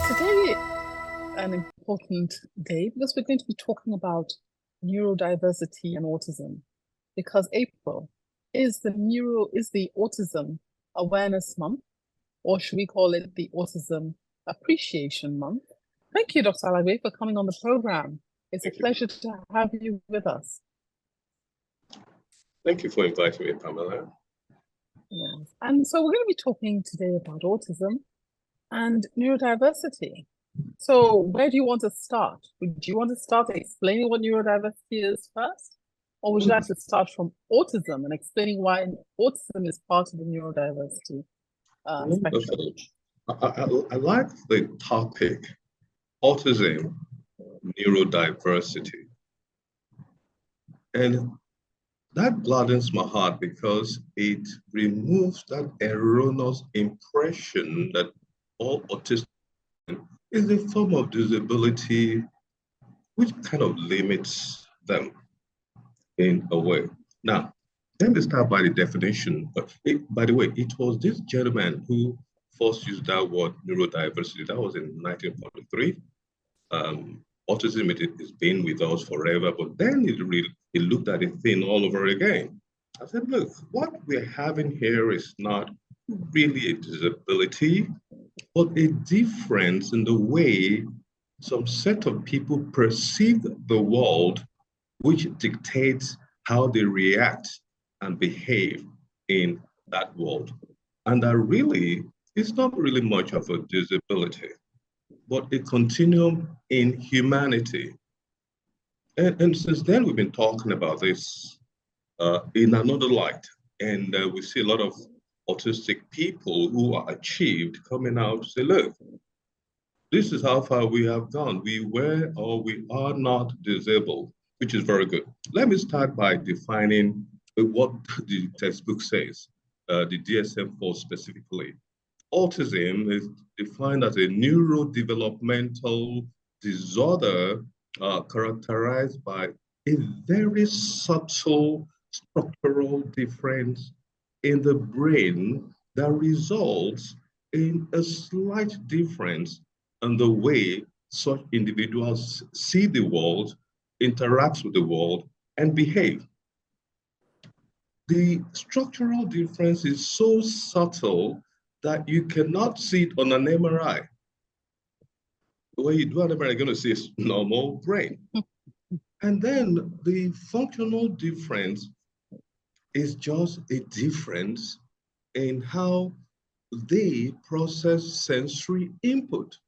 Today, an important day because we're going to be talking about neurodiversity and autism, because April is the Autism Awareness Month, or should we call it the Autism Appreciation Month. Thank you, Dr. Alagbe, for coming on the program. It's a pleasure to have you with us. Thank you for inviting me, Pamela. Yes. And so we're going to be talking today about autism and neurodiversity. So where do you want to start? Do you want to start explaining what neurodiversity is first? Or would you like to start from autism and explaining why autism is part of the neurodiversity spectrum? I like the topic, autism, neurodiversity. And that gladdens my heart because it removes that erroneous impression that all autism is a form of disability which kind of limits them in a way. Now, let me start by the definition. By the way, it was this gentleman who first used that word neurodiversity. That was in 1943. Autism has been with us forever, but then it looked at the thing all over again. I said, look, what we're having here is not really a disability, but a difference in the way some set of people perceive the world, which dictates how they react and behave in that world. And that really is not really much of a disability, but a continuum in humanity. And since then, we've been talking about this in another light. And we see a lot of autistic people who are achieved coming out to say, look, this is how far we have gone. We were or we are not disabled, which is very good. Let me start by defining what the textbook says, the DSM-4 specifically. Autism is defined as a neurodevelopmental disorder characterized by a very subtle structural difference in the brain that results in a slight difference in the way such individuals see the world, interact with the world, and behave. The structural difference is so subtle that you cannot see it on an MRI. When you do an MRI, you're going to see a normal brain. And then the functional difference is just a difference in how they process sensory input.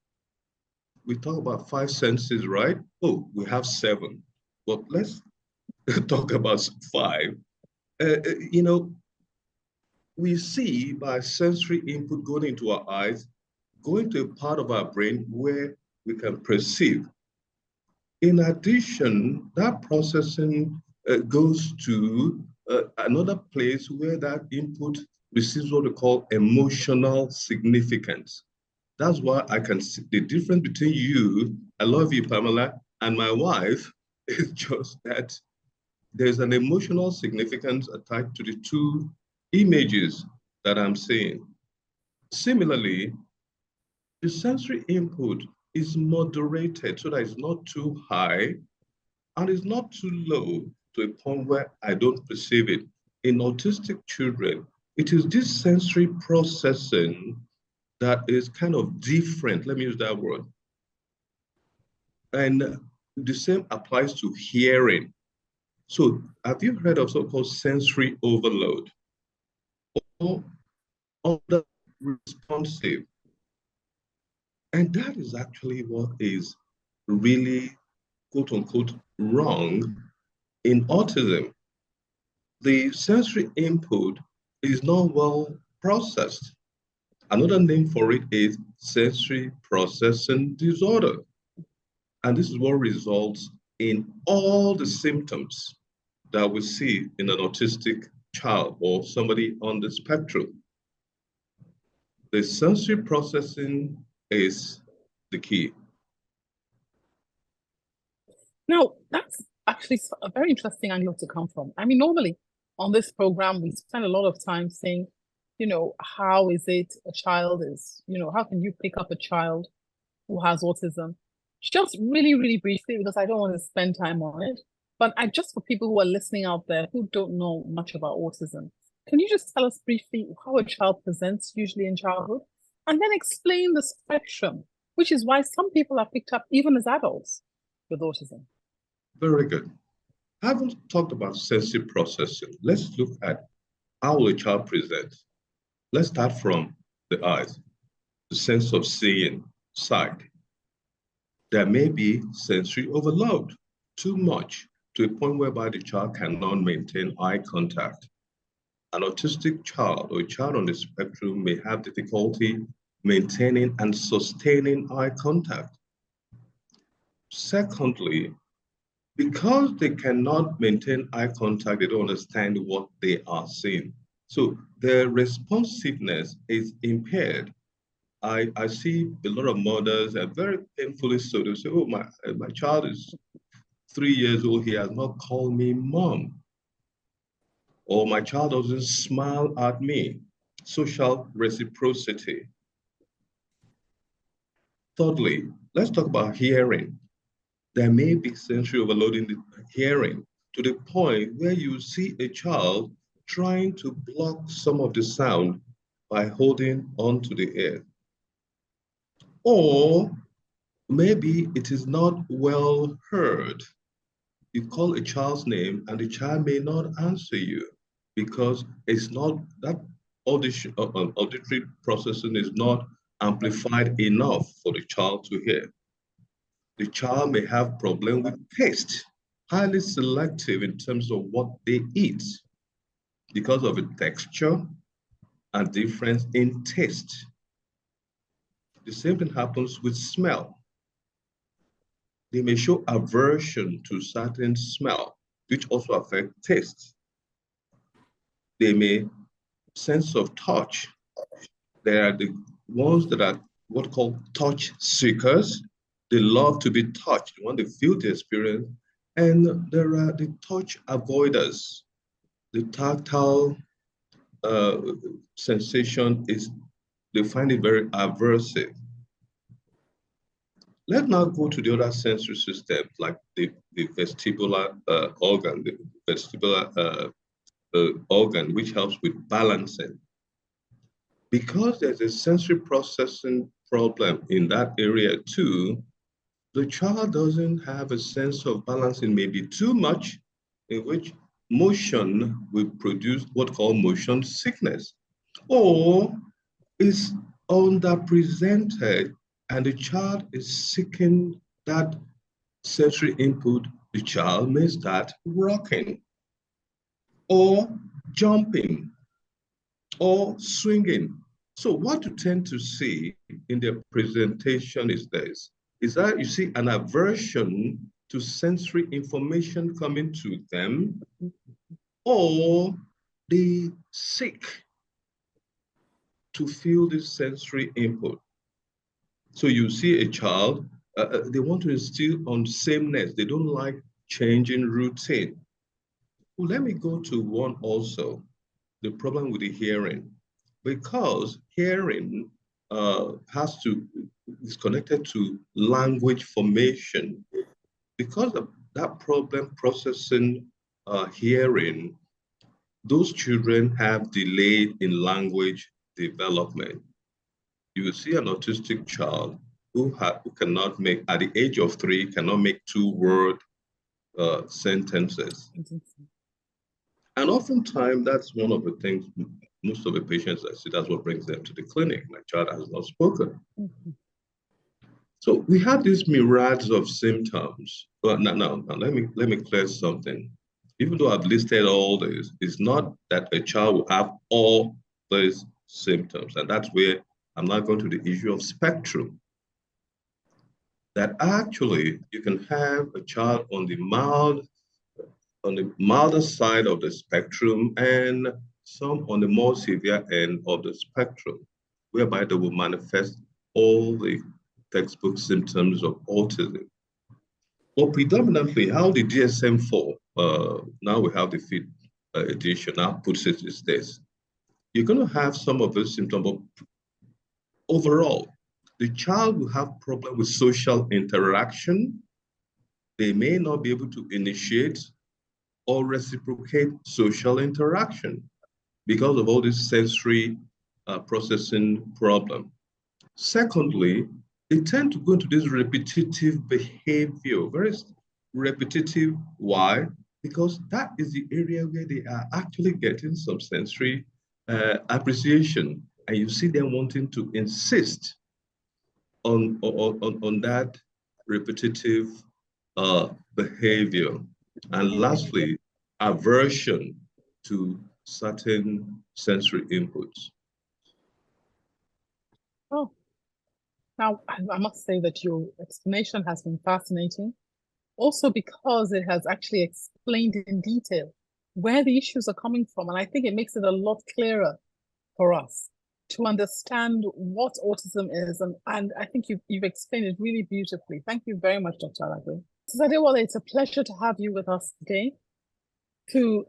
We talk about 5 senses, right? Oh, we have 7, but let's talk about 5. We see by sensory input going into our eyes, going to a part of our brain where we can perceive. In addition, that processing goes to another place where that input receives what we call emotional significance. That's why I can see the difference between you, I love you, Pamela, and my wife is just that there's an emotional significance attached to the 2 images that I'm seeing. Similarly, the sensory input is moderated so that it's not too high and it's not too low to a point where I don't perceive it. In autistic children, it is this sensory processing that is kind of different. Let me use that word. And the same applies to hearing. So have you heard of so-called sensory overload or under responsive? And that is actually what is really, quote unquote, wrong in autism. The sensory input is not well processed. Another name for it is sensory processing disorder. And this is what results in all the symptoms that we see in an autistic child or somebody on the spectrum. The sensory processing is the key. Now, that's actually a very interesting angle to come from. I mean, normally on this program, we spend a lot of time saying, how is it a child is, how can you pick up a child who has autism. Just really, really briefly, because I don't want to spend time on it, but just for people who are listening out there who don't know much about autism, can you just tell us briefly how a child presents usually in childhood, and then explain the spectrum, which is why some people are picked up even as adults with autism? Very good. I haven't talked about sensory processing. Let's look at how a child presents. Let's start from the eyes, the sense of seeing, sight. There may be sensory overload, too much, to a point whereby the child cannot maintain eye contact. An autistic child or a child on the spectrum may have difficulty maintaining and sustaining eye contact. Secondly, because they cannot maintain eye contact, they don't understand what they are seeing. So their responsiveness is impaired. I see a lot of mothers, and very painfully so, they say, oh, my child is 3 years old, he has not called me mom. Or my child doesn't smile at me. Social reciprocity. Thirdly, let's talk about hearing. There may be sensory overload in the hearing to the point where you see a child trying to block some of the sound by holding onto the ear. Or maybe it is not well heard. You call a child's name and the child may not answer you because it's not that auditory processing is not amplified enough for the child to hear. The child may have problem with taste, highly selective in terms of what they eat because of the texture and difference in taste. The same thing happens with smell. They may show aversion to certain smell, which also affect taste. They may sense of touch. There are the ones that are what called touch seekers. They love to be touched. They want to feel the experience. And there are the touch avoiders. The tactile sensation is, they find it very aversive. Let's now go to the other sensory systems, like the vestibular organ, the vestibular organ, which helps with balancing. Because there's a sensory processing problem in that area too, the child doesn't have a sense of balancing, maybe too much, in which motion will produce what called motion sickness, or is underrepresented and the child is seeking that sensory input. The child may start rocking or jumping or swinging. So what you tend to see in their presentation is this, is that you see an aversion to sensory information coming to them, or they seek to feel this sensory input. So you see a child, they want to instill on sameness. They don't like changing routine. Well, let me go to one also, the problem with the hearing. Because hearing is connected to language formation. Because of that problem processing hearing, those children have delayed in language development. You will see an autistic child who cannot make, at the age of 3, cannot make 2-word sentences. And oftentimes, that's one of the things, most of the patients I see, that's what brings them to the clinic. My child has not spoken. So we have these myriads of symptoms. But now let me clear something. Even though I've listed all this, it's not that a child will have all these symptoms. And that's where I'm not going to the issue of spectrum. That actually you can have a child on the milder side of the spectrum and some on the more severe end of the spectrum, whereby they will manifest all the textbook symptoms of autism. But predominantly, how the DSM-4, now we have the 5th edition, now puts it is this. You're going to have some of those symptoms, but overall, The child will have problem with social interaction. They may not be able to initiate or reciprocate social interaction because of all this sensory processing problem. Secondly, they tend to go into this repetitive behavior, very repetitive. Why? Because that is the area where they are actually getting some sensory appreciation. And you see them wanting to insist on that repetitive behavior. And lastly, aversion to certain sensory inputs. Oh, now I must say that your explanation has been fascinating. Also because it has actually explained in detail where the issues are coming from. And I think it makes it a lot clearer for us to understand what autism is. And I think you've explained it really beautifully. Thank you very much, Dr. Alagbe. Adewole, it's a pleasure to have you with us today to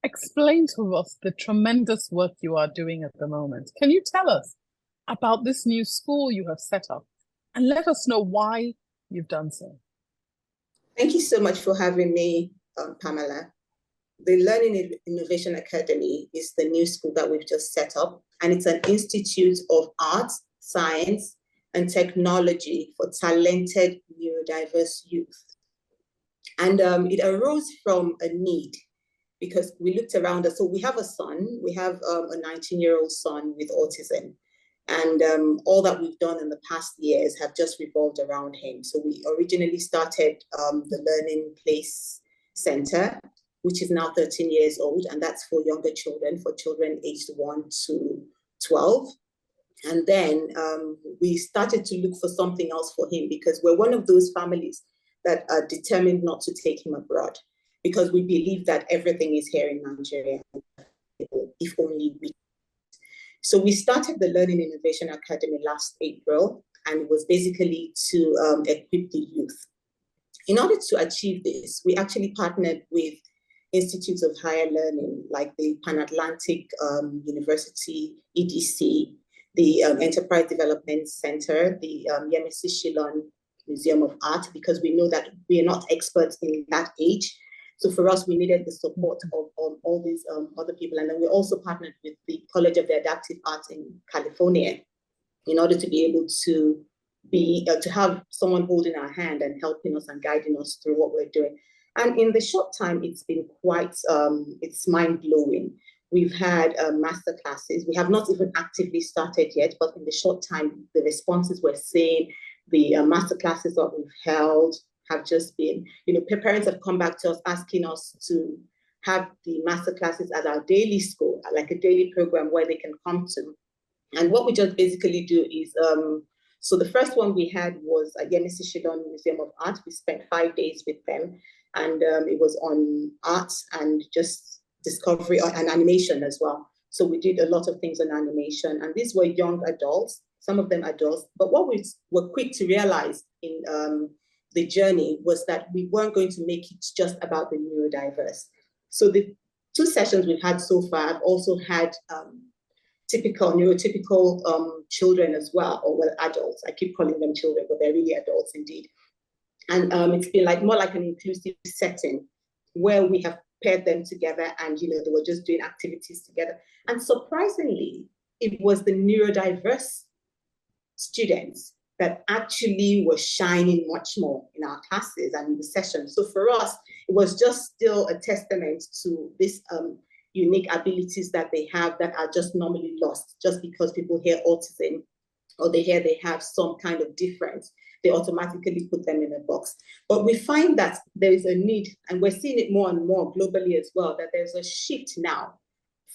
explain to us the tremendous work you are doing at the moment. Can you tell us about this new school you have set up and let us know why you've done so? Thank you so much for having me, Pamela. The Learning Innovation Academy is the new school that we've just set up, and it's an institute of art, science, and technology for talented neurodiverse youth. And it arose from a need because we looked around us. So we have a son, we have a 19-year-old son with autism. And all that we've done in the past years have just revolved around him. So we originally started the Learning Place Center, which is now 13 years old, and that's for younger children, for children aged 1 to 12. And then we started to look for something else for him because we're one of those families that are determined not to take him abroad because we believe that everything is here in Nigeria, if only we. So we started the Learning Innovation Academy last April, and it was basically to equip the youth. In order to achieve this, we actually partnered with institutes of higher learning like the Pan-Atlantic University, EDC, the Enterprise Development Center, the Yemisi Shillong Museum of Art, because we know that we are not experts in that age. So for us, we needed the support of all these other people. And then we also partnered with the College of the Adaptive Arts in California in order to be able to to have someone holding our hand and helping us and guiding us through what we're doing. And in the short time, it's been quite, it's mind-blowing. We've had master classes. We have not even actively started yet, but in the short time, the responses we're seeing, the master classes that we've held, have just been, parents have come back to us asking us to have the master classes at our daily school, like a daily program where they can come to. And what we just basically do is, so the first one we had was at Yemisi Shillong Museum of Art. We spent 5 days with them, and it was on art and just discovery and animation as well. So we did a lot of things on animation, and these were young adults, some of them adults. But what we were quick to realize in the journey was that we weren't going to make it just about the neurodiverse. So the 2 sessions we've had so far have also had neurotypical children as well, or well, adults. I keep calling them children, but they're really adults indeed. And it's been more like an inclusive setting where we have paired them together and, they were just doing activities together. And surprisingly, it was the neurodiverse students that actually were shining much more in our classes and in the sessions. So for us, it was just still a testament to this unique abilities that they have that are just normally lost just because people hear autism or they hear they have some kind of difference. They automatically put them in a box. But we find that there is a need, and we're seeing it more and more globally as well, that there's a shift now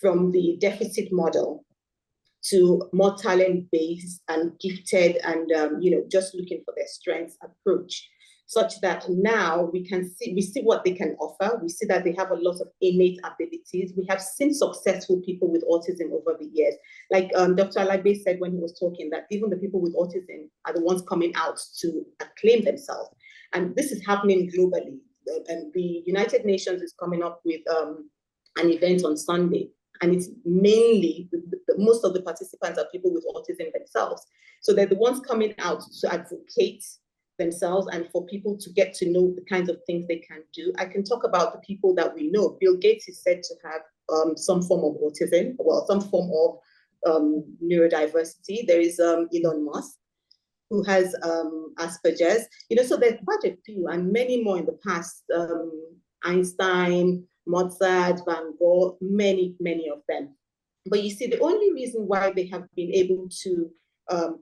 from the deficit model to more talent-based and gifted and, just looking for their strengths approach, such that now we see what they can offer. We see that they have a lot of innate abilities. We have seen successful people with autism over the years. Like Dr. Alagbe said when he was talking, that even the people with autism are the ones coming out to acclaim themselves. And this is happening globally. And the United Nations is coming up with an event on Sunday. and it's mainly, most of the participants are people with autism themselves. So they're the ones coming out to advocate themselves and for people to get to know the kinds of things they can do. I can talk about the people that we know. Bill Gates is said to have some form of autism, well, some form of neurodiversity. There is Elon Musk, who has Asperger's, so there's quite a few and many more in the past, Einstein, Mozart, Van Gogh, many of them. But you see, the only reason why they have been able to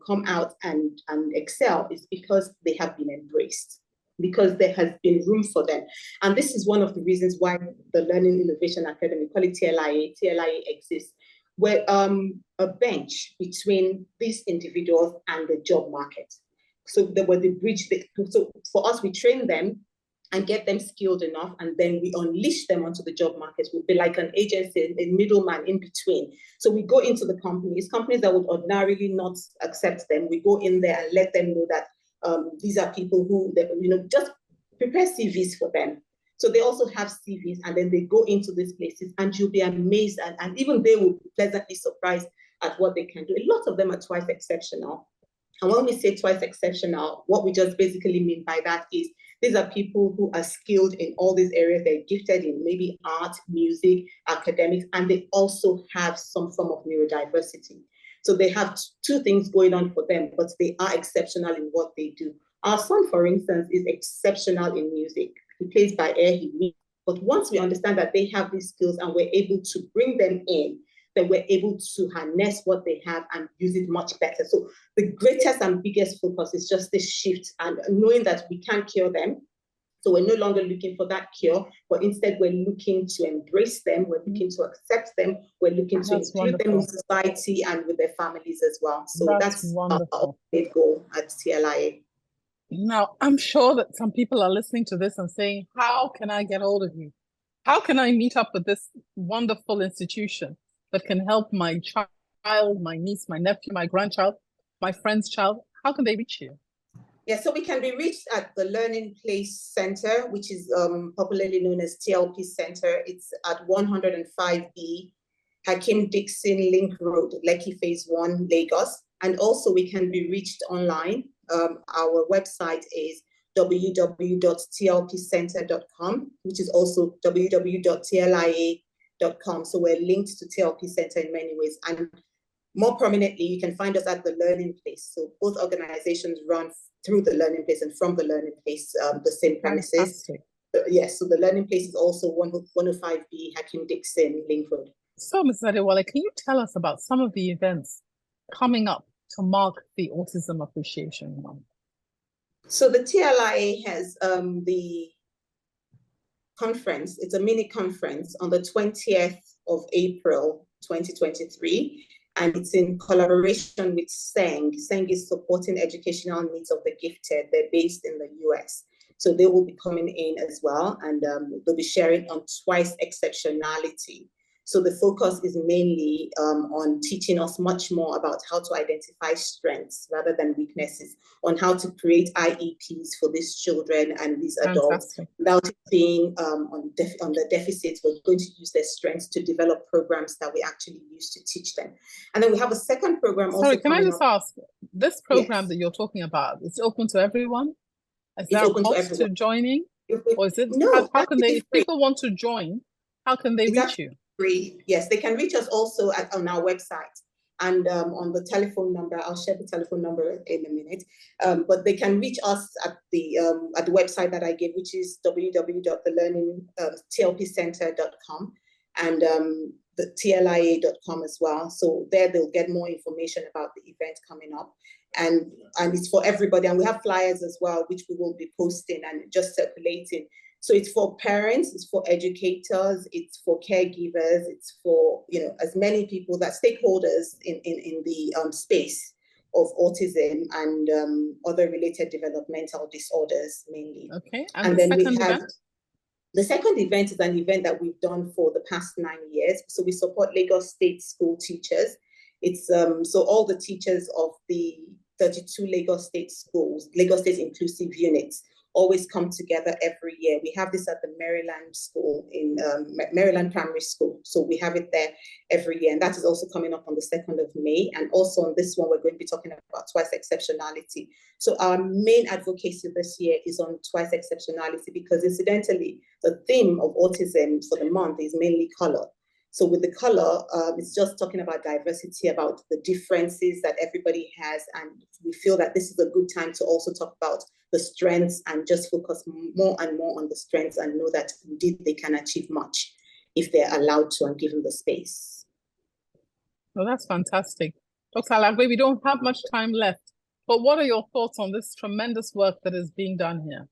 come out and excel is because they have been embraced, because there has been room for them. And this is one of the reasons why the Learning Innovation Academy, call it TLIA exists, where a bench between these individuals and the job market. So there was the bridge. So for us, we train them and get them skilled enough, and then we unleash them onto the job market. We'll be like an agency, a middleman in between. So we go into the companies that would ordinarily not accept them. We go in there and let them know that these are people who, just prepare CVs for them. So they also have CVs, and then they go into these places, and you'll be amazed, and even they will be pleasantly surprised at what they can do. A lot of them are twice exceptional. And when we say twice exceptional, what we just basically mean by that is these are people who are skilled in all these areas. They're gifted in maybe art, music, academics, and they also have some form of neurodiversity. So they have two things going on for them, but they are exceptional in what they do. Our son, for instance, is exceptional in music. He plays by ear, he reads. But once we understand that they have these skills and we're able to bring them in, then we're able to harness what they have and use it much better. So the greatest and biggest focus is just this shift and knowing that we can't cure them. So we're no longer looking for that cure, but instead we're looking to embrace them, we're looking to accept them, we're looking to include them in society and with their families as well. So that's our goal at TLIA. Now, I'm sure that some people are listening to this and saying, how can I get hold of you? How can I meet up with this wonderful institution that can help my child, my niece, my nephew, my grandchild, my friend's child? How can they reach you? Yeah, so we can be reached at the Learning Place Center, which is popularly known as TLP Center. It's at 105B Hakim Dixon Link Road, Lekki Phase 1, Lagos. And also we can be reached online. Our website is www.tlpcenter.com, which is also www.tlia.com. So we're linked to TLP Center in many ways. And more prominently, you can find us at the Learning Place. So both organizations run through the Learning Place and from the Learning Place, the same premises. Fantastic. Yes, so the Learning Place is also 105B Hakim Dixon Link Road. So, Ms. Adewole, can you tell us about some of the events coming up to mark the Autism Appreciation Month? So the TLIA has the conference. It's a mini conference on the 20th of April, 2023. And it's in collaboration with SENG. SENG is supporting educational needs of the gifted. They're based in the US. So they will be coming in as well. And they'll be sharing on twice exceptionality. So the focus is mainly on teaching us much more about how to identify strengths rather than weaknesses, on how to create IEPs for these children and these adults. Without it being on the deficits, we're going to use their strengths to develop programs that we actually use to teach them. And then we have a second program also. Sorry, can I just ask, this program that you're talking about, it's open to everyone? Is there a cost to joining? Or is it, no, how can they, if people want to join, how can they reach you? Free. Yes, they can reach us also on our website and on the telephone number. I'll share the telephone number in a minute. But they can reach us at the website that I gave, which is www.tlpcenter.com and the tlia.com as well. So there they'll get more information about the event coming up. And it's for everybody. And we have flyers as well, which we will be posting and just circulating. So it's for parents, it's for educators, it's for caregivers, it's for, as many people, that stakeholders in the space of autism and other related developmental disorders mainly. Okay, and then we have the second event is an event that we've done for the past 9 years. So we support Lagos State school teachers. It's so all the teachers of the 32 Lagos State schools, Lagos State inclusive units, always come together every year. We have this at the Maryland school, in Maryland Primary School. So we have it there every year. And that is also coming up on the 2nd of May. And also on this one, we're going to be talking about twice exceptionality. So our main advocacy this year is on twice exceptionality, because incidentally, the theme of autism for the month is mainly color. So with the color, it's just talking about diversity, about the differences that everybody has. And we feel that this is a good time to also talk about the strengths and just focus more and more on the strengths and know that indeed they can achieve much if they're allowed to and given the space. Well, that's fantastic. Dr. Alagbe, we don't have much time left, but what are your thoughts on this tremendous work that is being done here?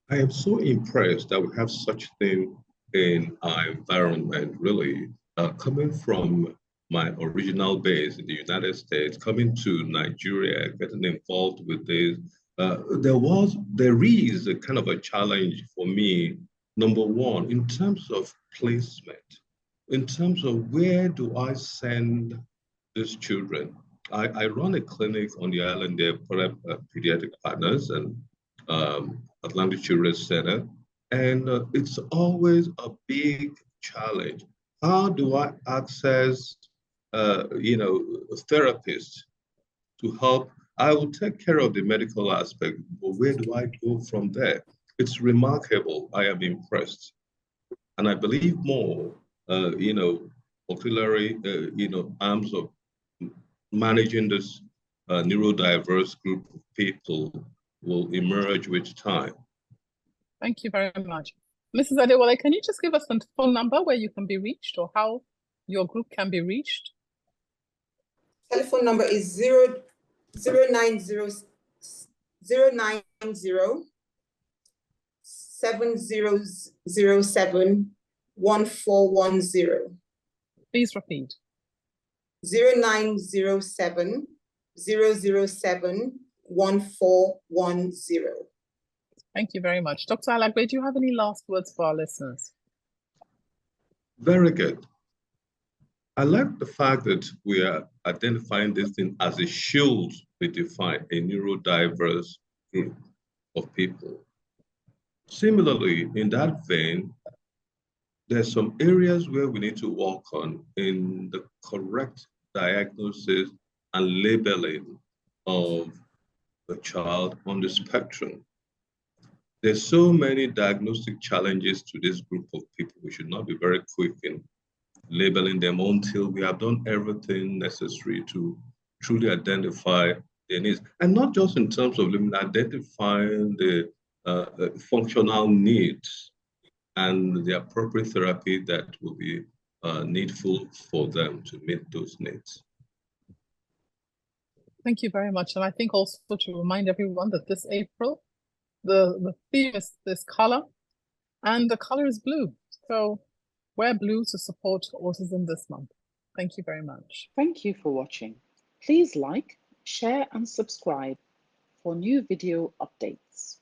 I am so impressed that we have such thing in our environment, really, coming from my original base in the United States, coming to Nigeria, getting involved with this. There is a kind of a challenge for me, number one, in terms of placement, in terms of where do I send these children? I run a clinic on the island there for pediatric partners and Atlantic Children's Center. And it's always a big challenge. How do I access, therapists to help? I will take care of the medical aspect, but where do I go from there? It's remarkable. I am impressed. And I believe more, auxiliary, arms of managing this neurodiverse group of people will emerge with time. Thank you very much. Mrs. Adewole, can you just give us a phone number where you can be reached or how your group can be reached? Telephone number is 090 7007 1410. Please repeat. 0907 007 1410. Thank you very much. Dr. Alagbe, do you have any last words for our listeners? Very good. I like the fact that we are identifying this thing as a shield we define, a neurodiverse group of people. Similarly, in that vein, there's some areas where we need to work on in the correct diagnosis and labeling of the child on the spectrum. There's so many diagnostic challenges to this group of people. We should not be very quick in labeling them until we have done everything necessary to truly identify their needs. And not just in terms of identifying the functional needs and the appropriate therapy that will be needful for them to meet those needs. Thank you very much. And I think also to remind everyone that this April, the theme is this color, and the color is blue. So wear blue to support autism this month. Thank you very much. Thank you for watching. Please like, share, and subscribe for new video updates.